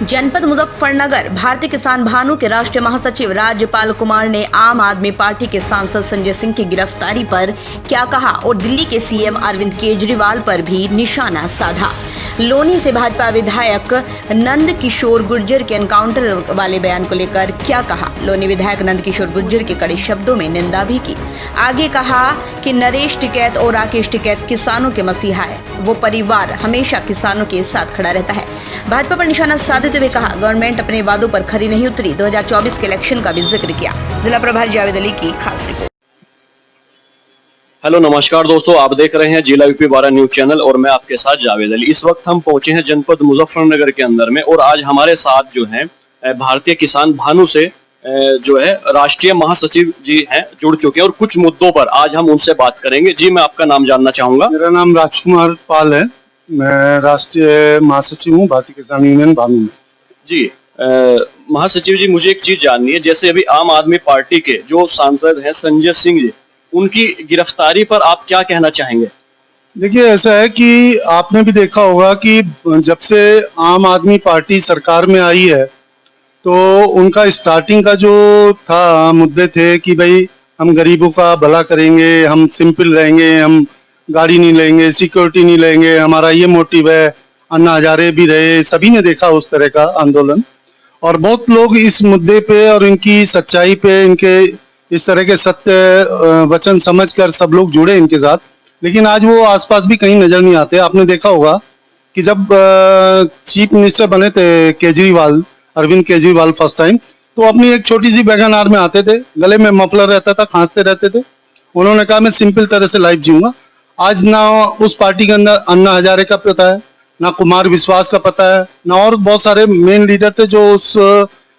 जनपद मुजफ्फरनगर भारतीय किसान भानु के राष्ट्रीय महासचिव राज्यपाल कुमार ने आम आदमी पार्टी के सांसद संजय सिंह की गिरफ्तारी पर क्या कहा और दिल्ली के सीएम अरविंद केजरीवाल पर भी निशाना साधा। लोनी से भाजपा विधायक नंद किशोर गुर्जर के एनकाउंटर वाले बयान को लेकर क्या कहा। लोनी विधायक नंद किशोर गुर्जर के कड़े शब्दों में निंदा भी की। आगे कहा कि नरेश टिकैत और राकेश टिकैत किसानों के मसीहा है, वो परिवार हमेशा किसानों के साथ खड़ा रहता है। भाजपा पर निशाना साधते हुए कहा गवर्नमेंट अपने वादों पर खरी नहीं उतरी। 2024 के इलेक्शन का भी जिक्र किया। जिला प्रभारी जावेद अली की खास रिपोर्ट। हेलो नमस्कार दोस्तों, आप देख रहे हैं जिला यूपी 12 न्यूज चैनल और मैं आपके साथ जावेद अली। इस वक्त हम पहुंचे हैं जनपद मुजफ्फरनगर के अंदर में और आज हमारे साथ जो है भारतीय किसान भानु से जो है राष्ट्रीय महासचिव जी हैं जुड़ चुके हैं और कुछ मुद्दों पर आज हम उनसे बात करेंगे। जी, मैं आपका नाम जानना चाहूंगा। मेरा नाम राजकुमार पाल है, मैं राष्ट्रीय महासचिव हूँ भारतीय किसान यूनियन भानु में। जी महासचिव जी, मुझे एक चीज जाननी है, जैसे अभी आम आदमी पार्टी के जो सांसद हैं संजय सिंह जी, उनकी गिरफ्तारी पर आप क्या कहना चाहेंगे? देखिए, ऐसा है कि आपने भी देखा होगा कि जब से आम आदमी पार्टी सरकार में आई है तो उनका स्टार्टिंग का जो था मुद्दे थे कि भाई हम गरीबों का भला करेंगे, हम सिंपल रहेंगे, हम गाड़ी नहीं लेंगे, सिक्योरिटी नहीं लेंगे, हमारा ये मोटिव है। अन्ना हजारे भी रहे, सभी ने देखा उस तरह का आंदोलन और बहुत लोग इस मुद्दे पे और इनकी सच्चाई पे, इनके इस तरह के सत्य वचन समझकर सब लोग जुड़े इनके साथ। लेकिन आज वो आसपास भी कहीं नजर नहीं आते। आपने देखा होगा कि जब चीफ मिनिस्टर बने थे केजरीवाल, अरविंद केजरीवाल फर्स्ट टाइम, तो अपनी एक छोटी सी वैगन आर में आते थे, गले में मफलर रहता था, खांसते रहते थे। उन्होंने कहा मैं सिंपल तरह से लाइफ जीऊंगा। आज ना उस पार्टी के अंदर अन्ना हजारे का पता है, ना कुमार विश्वास का पता है, ना और बहुत सारे मेन लीडर थे जो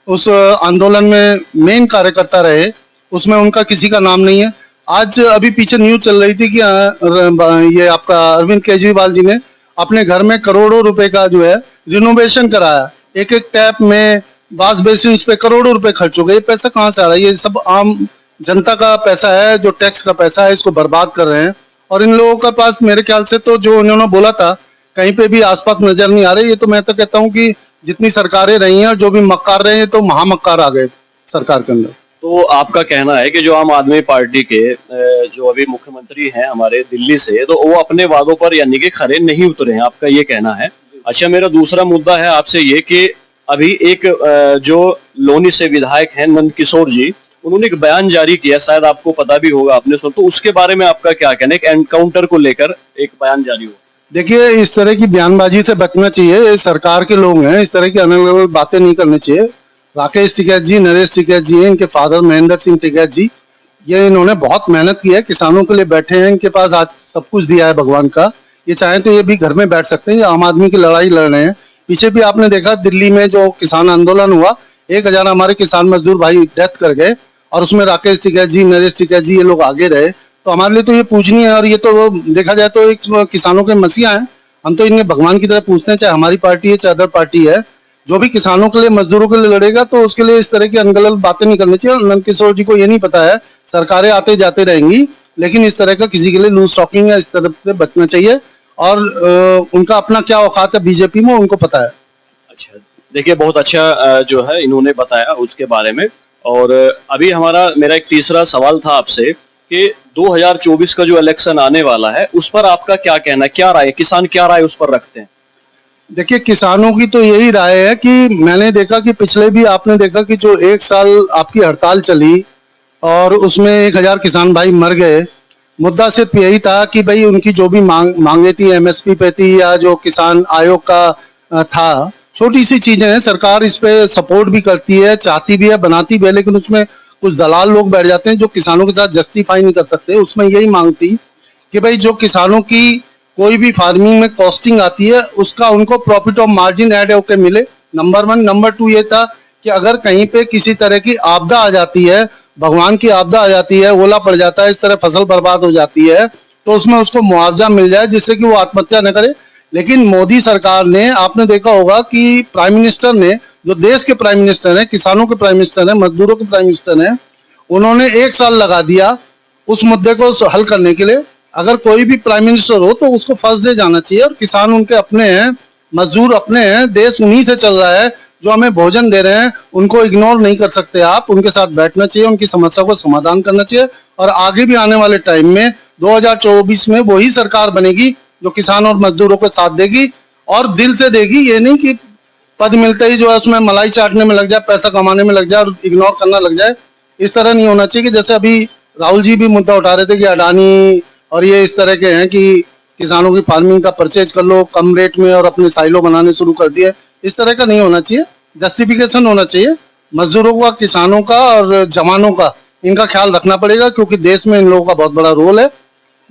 उस आंदोलन में मेन कार्यकर्ता रहे, उसमें उनका किसी का नाम नहीं है। आज अभी पीछे न्यूज चल रही थी कि ये आपका अरविंद केजरीवाल जी ने अपने घर में करोड़ों रुपए का जो है रिनोवेशन कराया। एक एक टैप में वाश बेसिन पे करोड़ों रुपए खर्च हो गए। ये पैसा कहाँ से आ रहा है? ये सब आम जनता का पैसा है, जो टैक्स का पैसा है, इसको बर्बाद कर रहे हैं। और इन लोगों के पास मेरे ख्याल से तो जो उन्होंने बोला था कहीं पे भी आसपास नजर नहीं आ रहे। ये तो मैं तो कहता हूँ कि जितनी सरकारें रही हैं और जो भी मक्कार रहे हैं तो महामक्कार आ गए सरकार के अंदर। तो आपका कहना है कि जो आम आदमी पार्टी के जो अभी मुख्यमंत्री हैं हमारे दिल्ली से, तो वो अपने वादों पर यानी कि खरे नहीं उतरे हैं, आपका ये कहना है। अच्छा, मेरा दूसरा मुद्दा है आपसे ये कि अभी एक जो लोनी से विधायक हैं नंद किशोर जी, उन्होंने एक बयान जारी किया, शायद आपको पता भी होगा, आपने सुना, तो उसके बारे में आपका क्या कहना है? एक एनकाउंटर को लेकर एक बयान जारी हुआ। देखिए, इस तरह की बयानबाजी से बचना चाहिए। सरकार के लोग हैं, इस तरह की अनर्गल बातें नहीं करनी चाहिए। राकेश टिकैत जी, नरेश टिकैत जी हैं, इनके फादर महेंद्र सिंह टिकैत जी, ये इन्होंने बहुत मेहनत की है, किसानों के लिए बैठे हैं, इनके पास आज सब कुछ दिया है भगवान का। ये चाहें तो ये भी घर में बैठ सकते हैं, ये आम आदमी की लड़ाई लड़ रहे हैं। पीछे भी आपने देखा दिल्ली में जो किसान आंदोलन हुआ, 1000 हमारे किसान मजदूर भाई डेथ कर गए और उसमें राकेश टिकैत जी, नरेश टिकैत जी, ये लोग आगे रहे। तो हमारे लिए तो ये पूजनीय है और ये तो देखा जाए तो एक किसानों के मसीहा हैं। हम तो इन्हें भगवान की तरह पूछते हैं, चाहे हमारी पार्टी है चाहे अदर पार्टी है। जो भी किसानों के लिए, मजदूरों के लिए लड़ेगा तो उसके लिए इस तरह की अनगलत बातें नहीं करनी चाहिए। नंद किशोर जी को ये नहीं पता है, सरकारें आते जाते रहेंगी, लेकिन इस तरह का किसी के लिए लूज टॉकिंग है, इस तरह से बचना चाहिए। और उनका अपना क्या औकात है बीजेपी में, उनको पता है। अच्छा, देखिए, बहुत अच्छा जो है इन्होंने बताया उसके बारे में। और अभी मेरा एक तीसरा सवाल था आपसे कि 2024 का जो इलेक्शन आने वाला है उस पर आपका क्या कहना है? क्या राय, किसान क्या राय उस पर रखते हैं? देखिए, किसानों की तो यही राय है कि मैंने देखा कि पिछले भी आपने देखा कि जो 1 साल आपकी हड़ताल चली और उसमें 1000 किसान भाई मर गए। मुद्दा सिर्फ यही था कि भाई उनकी जो भी मांगे थी एमएसपी पे थी या जो किसान आयोग का था, छोटी सी चीजें हैं। सरकार इस पे सपोर्ट भी करती है, चाहती भी है, बनाती भी है, लेकिन उसमें कुछ दलाल लोग बैठ जाते हैं जो किसानों के साथ जस्टिफाई नहीं कर सकते। उसमें यही मांग थी कि भाई जो किसानों की कोई भी फार्मिंग में कॉस्टिंग आती है उसका उनको प्रॉफिट ऑफ मार्जिन ऐड होकर मिले, नंबर 1। नंबर 2 ये था कि अगर कहीं पे किसी तरह की आपदा आ जाती है, भगवान की आपदा आ जाती है, ओला पड़ जाता है, इस तरह फसल बर्बाद हो जाती है, तो उसमें उसको मुआवजा मिल जाए जिससे कि वो आत्महत्या न करे। लेकिन मोदी सरकार ने, आपने देखा होगा कि प्राइम मिनिस्टर ने, जो देश के प्राइम मिनिस्टर हैं, किसानों के प्राइम मिनिस्टर हैं, मजदूरों के प्राइम मिनिस्टर हैं, उन्होंने 1 साल लगा दिया उस मुद्दे को हल करने के लिए। अगर कोई भी प्राइम मिनिस्टर हो तो उसको फर्स्ट डे जाना चाहिए। और किसान उनके अपने हैं, मजदूर अपने हैं, देश उन्हीं से चल रहा है। जो हमें भोजन दे रहे हैं उनको इग्नोर नहीं कर सकते आप, उनके साथ बैठना चाहिए, उनकी समस्या को समाधान करना चाहिए। और आगे भी आने वाले टाइम में 2024 में वही सरकार बनेगी जो किसान और मजदूरों को साथ देगी और दिल से देगी। ये नहीं कि पद मिलते ही जो है उसमें मलाई चाटने में लग जाए, पैसा कमाने में लग जाए और इग्नोर करना लग जाए। इस तरह नहीं होना चाहिए कि जैसे अभी राहुल जी भी मुद्दा उठा रहे थे कि अडानी और ये इस तरह के हैं कि किसानों की फार्मिंग का परचेज कर लो कम रेट में और अपने साइलो बनाने शुरू कर दिए। इस तरह का नहीं होना चाहिए, जस्टिफिकेशन होना चाहिए। मजदूरों का, किसानों का और जवानों का, इनका ख्याल रखना पड़ेगा क्योंकि देश में इन लोगों का बहुत बड़ा रोल है।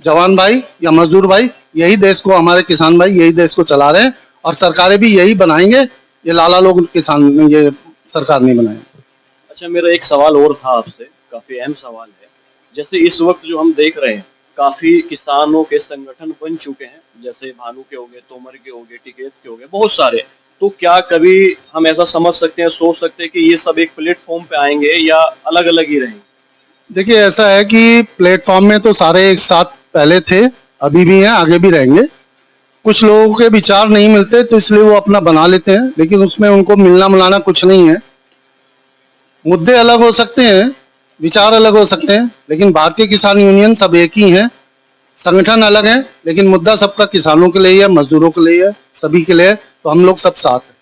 जवान भाई या मजदूर भाई यही देश को, हमारे किसान भाई यही देश को चला रहे हैं और सरकारें भी यही बनाएंगे। ये लाला लोग किसान, ये सरकार नहीं बनाएंगे। अच्छा, मेरा एक सवाल और था आपसे, काफी अहम सवाल है। जैसे इस वक्त जो हम देख रहे हैं, काफी किसानों के संगठन बन चुके हैं, जैसे भानु के हो गए, तोमर के हो गए, टिकैत के हो गए, बहुत सारे। तो क्या कभी हम ऐसा समझ सकते हैं, सोच सकते हैं कि ये सब एक प्लेटफॉर्म पे आएंगे या अलग अलग ही रहेंगे? देखिए, ऐसा है कि प्लेटफॉर्म में तो सारे एक साथ पहले थे, अभी भी हैं, आगे भी रहेंगे। कुछ लोगों के विचार नहीं मिलते तो इसलिए वो अपना बना लेते हैं, लेकिन उसमें उनको मिलना मिलाना कुछ नहीं है। मुद्दे अलग हो सकते हैं, विचार अलग हो सकते हैं, लेकिन भारतीय किसान यूनियन सब एक ही है। संगठन अलग है लेकिन मुद्दा सबका किसानों के लिए है, मजदूरों के लिए है, सभी के लिए है। तो हम लोग सब साथ हैं।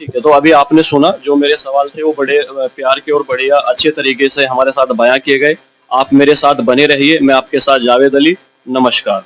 ठीक है, तो अभी आपने सुना जो मेरे सवाल थे, वो बड़े प्यार के और बढ़िया अच्छे तरीके से हमारे साथ बयां किए गए। आप मेरे साथ बने रहिए। मैं आपके साथ जावेद अली। नमस्कार।